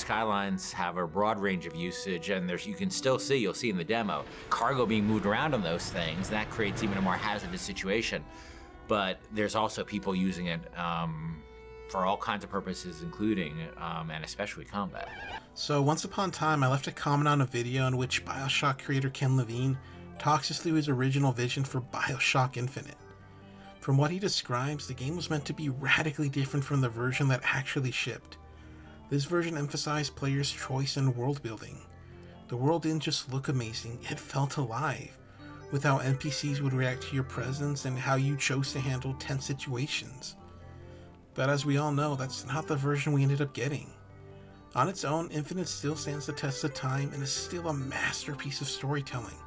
Skylines have a broad range of usage, and you can still see, you'll see in the demo, cargo being moved around on those things. That creates even a more hazardous situation. But there's also people using it for all kinds of purposes, including and especially combat. So once upon a time, I left a comment on a video in which BioShock creator Ken Levine talks us through his original vision for BioShock Infinite. From what he describes, the game was meant to be radically different from the version that actually shipped. This version emphasized players' choice and world building. The world didn't just look amazing, it felt alive, with how NPCs would react to your presence and how you chose to handle tense situations. But as we all know, that's not the version we ended up getting. On its own, Infinite still stands the test of time and is still a masterpiece of storytelling.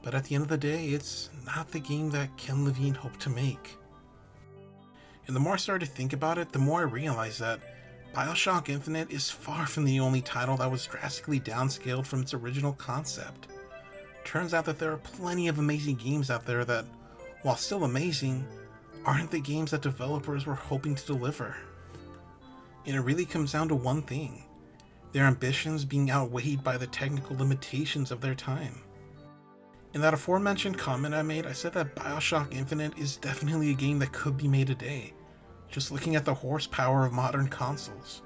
But at the end of the day, it's not the game that Ken Levine hoped to make. And the more I started to think about it, the more I realized that BioShock Infinite is far from the only title that was drastically downscaled from its original concept. Turns out that there are plenty of amazing games out there that, while still amazing, aren't the games that developers were hoping to deliver. And it really comes down to one thing: their ambitions being outweighed by the technical limitations of their time. In that aforementioned comment I made, I said that BioShock Infinite is definitely a game that could be made today, just looking at the horsepower of modern consoles.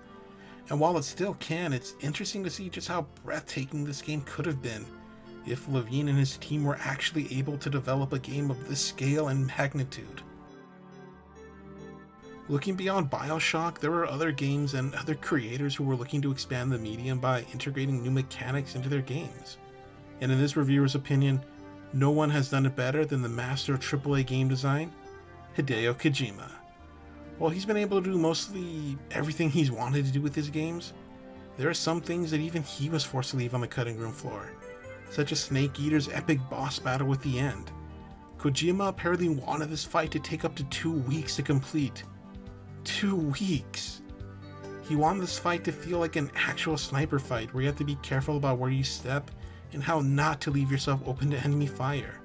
And while it still can, it's interesting to see just how breathtaking this game could have been if Levine and his team were actually able to develop a game of this scale and magnitude. Looking beyond BioShock, there were other games and other creators who were looking to expand the medium by integrating new mechanics into their games. And in this reviewer's opinion, no one has done it better than the master of AAA game design, Hideo Kojima. While he's been able to do mostly everything he's wanted to do with his games, there are some things that even he was forced to leave on the cutting room floor, such as Snake Eater's epic boss battle with The End. Kojima apparently wanted this fight to take up to 2 weeks to complete. 2 weeks! He wanted this fight to feel like an actual sniper fight where you have to be careful about where you step and how not to leave yourself open to enemy fire.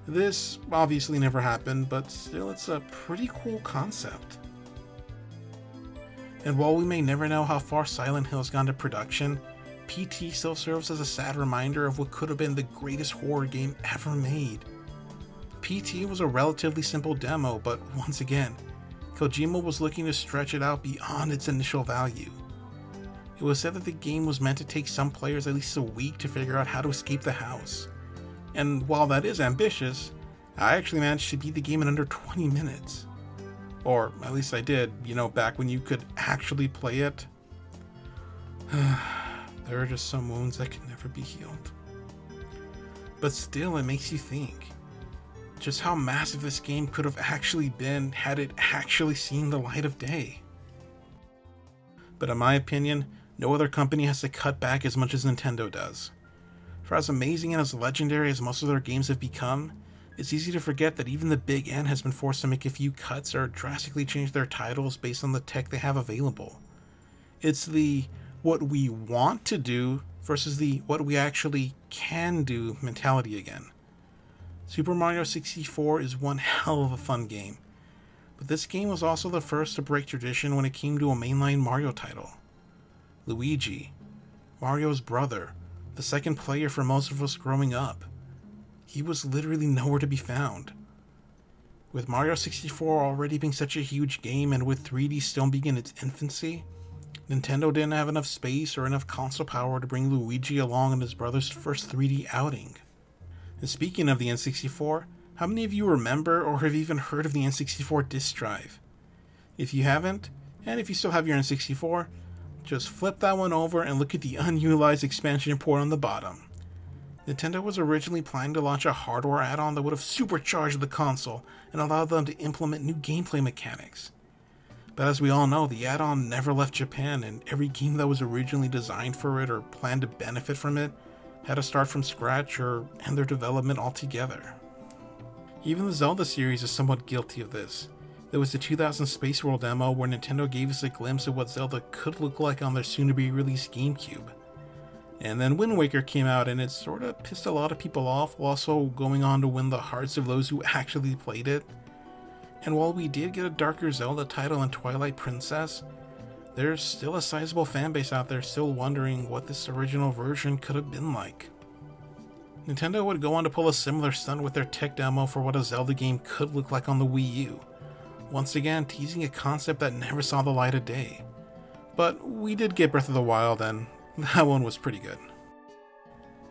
This obviously never happened, but still it's a pretty cool concept. And while we may never know how far Silent Hill has gone to production, PT still serves as a sad reminder of what could have been the greatest horror game ever made. PT was a relatively simple demo, but once again, Kojima was looking to stretch it out beyond its initial value. It was said that the game was meant to take some players at least a week to figure out how to escape the house. And while that is ambitious, I actually managed to beat the game in under 20 minutes. Or at least I did, back when you could actually play it. There are just some wounds that can never be healed. But still, it makes you think just how massive this game could have actually been had it actually seen the light of day. But in my opinion, no other company has to cut back as much as Nintendo does. For as amazing and as legendary as most of their games have become, it's easy to forget that even the Big N has been forced to make a few cuts or drastically change their titles based on the tech they have available. It's the what we want to do versus the what we actually can do mentality again. Super Mario 64 is one hell of a fun game, but this game was also the first to break tradition when it came to a mainline Mario title. Luigi, Mario's brother, the second player for most of us growing up. He was literally nowhere to be found. With Mario 64 already being such a huge game and with 3D still being in its infancy, Nintendo didn't have enough space or enough console power to bring Luigi along on his brother's first 3D outing. And speaking of the N64, how many of you remember or have even heard of the N64 disk drive? If you haven't, and if you still have your N64, just flip that one over and look at the unutilized expansion port on the bottom. Nintendo was originally planning to launch a hardware add-on that would have supercharged the console and allowed them to implement new gameplay mechanics. But as we all know, the add-on never left Japan, and every game that was originally designed for it or planned to benefit from it had to start from scratch or end their development altogether. Even the Zelda series is somewhat guilty of this. There was the 2000 Space World demo where Nintendo gave us a glimpse of what Zelda could look like on their soon-to-be-released GameCube. And then Wind Waker came out and it sorta pissed a lot of people off while also going on to win the hearts of those who actually played it. And while we did get a darker Zelda title in Twilight Princess, there's still a sizable fan base out there still wondering what this original version could have been like. Nintendo would go on to pull a similar stunt with their tech demo for what a Zelda game could look like on the Wii U, once again teasing a concept that never saw the light of day. But we did get Breath of the Wild, and that one was pretty good.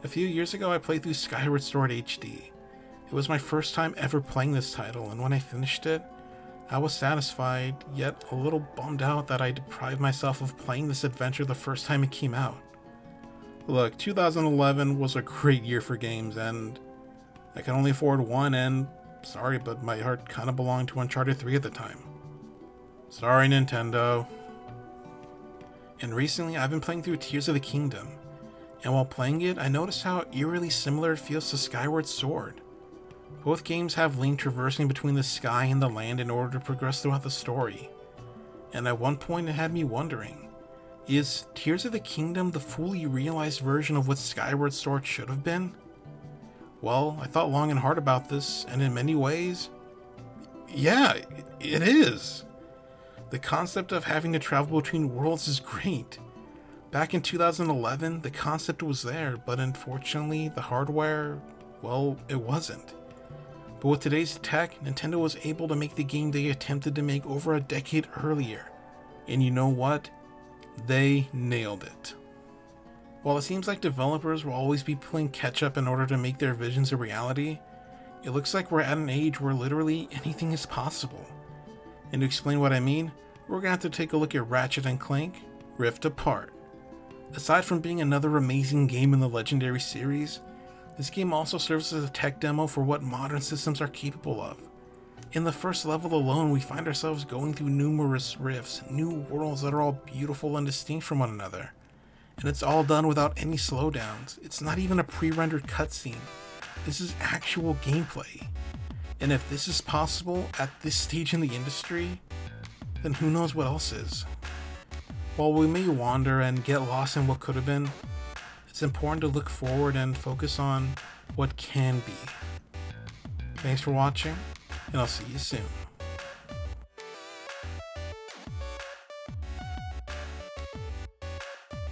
A few years ago I played through Skyward Sword HD. It was my first time ever playing this title, and when I finished it, I was satisfied, yet a little bummed out that I deprived myself of playing this adventure the first time it came out. Look, 2011 was a great year for games, and I could only afford one, and sorry, but my heart kinda belonged to Uncharted 3 at the time. Sorry, Nintendo. And recently, I've been playing through Tears of the Kingdom, and while playing it, I noticed how eerily similar it feels to Skyward Sword. Both games have Link traversing between the sky and the land in order to progress throughout the story. And at one point it had me wondering, is Tears of the Kingdom the fully realized version of what Skyward Sword should have been? Well, I thought long and hard about this, and in many ways, yeah, it is. The concept of having to travel between worlds is great. Back in 2011, the concept was there, but unfortunately, the hardware, well, it wasn't. But with today's tech, Nintendo was able to make the game they attempted to make over a decade earlier. And you know what? They nailed it. While it seems like developers will always be playing catch up in order to make their visions a reality, it looks like we're at an age where literally anything is possible. And to explain what I mean, we're gonna have to take a look at Ratchet & Clank Rift Apart. Aside from being another amazing game in the Legendary series, this game also serves as a tech demo for what modern systems are capable of. In the first level alone, we find ourselves going through numerous rifts, new worlds that are all beautiful and distinct from one another. And it's all done without any slowdowns. It's not even a pre-rendered cutscene. This is actual gameplay. And if this is possible at this stage in the industry, then who knows what else is. While we may wander and get lost in what could have been, it's important to look forward and focus on what can be. Thanks for watching, and I'll see you soon.